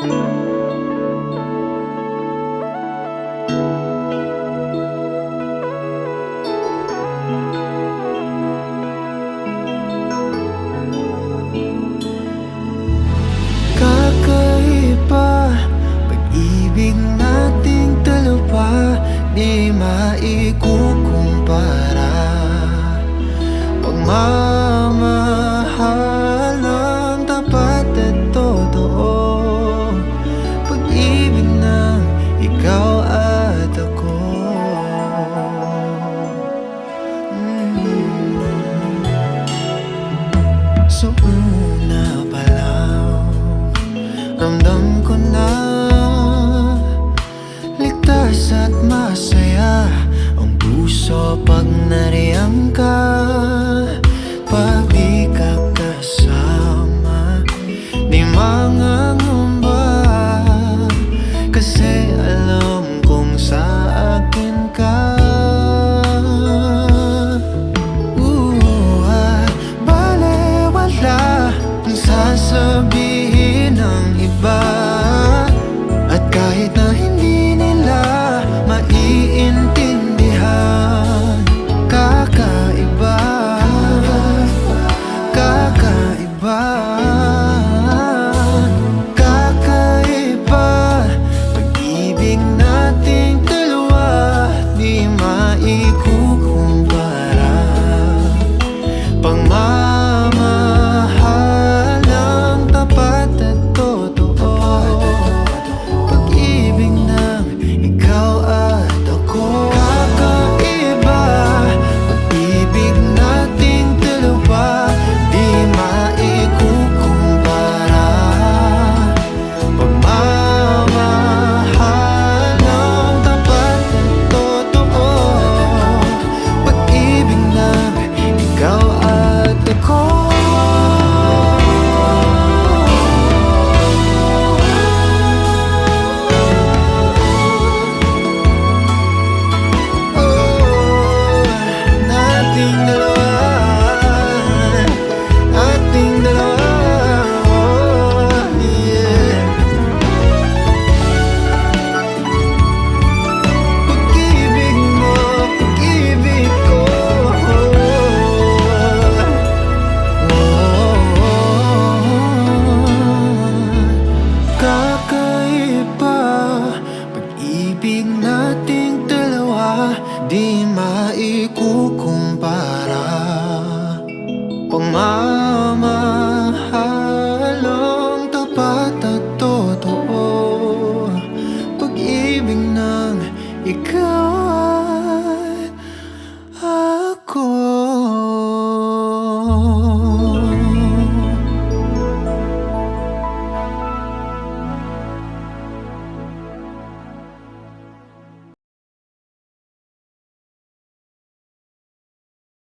Kakaiba, pag-ibig nating dalawa, di maikukumpara. Pagmamahal ng tapat at totoo, pag-ibig ng ikaw at ako. So una pa lang, ramdam ko na ligtas at masaya ang puso pag nariyang ka. Pag di ka kasama, di mangangamba, kasi alam kong sa akin ka. Balewala ang sasabihin ng iba, at kahit na hindi nila maiintindihan, kakaiba, kakaiba, kakaiba. Pag-ibig nating dalawa, di maikukumpara. Pagmamahal ng tapat at totoo, pag-ibig ng ikaw at ako. Kakaiba, pag-ibig nating dalawa, di maikukumpara. Pagmamahal ng tapat at totoo, pag-ibig ng ikaw at ako. Nating dalawa, nating dalawa, yeah. Pag-ibig mo, pag-ibig ko, kakaiba, pag-ibig nating dalawa, di maikukumpara. Pagmamahal ang tapat at totoo, pag-ibig ng ikaw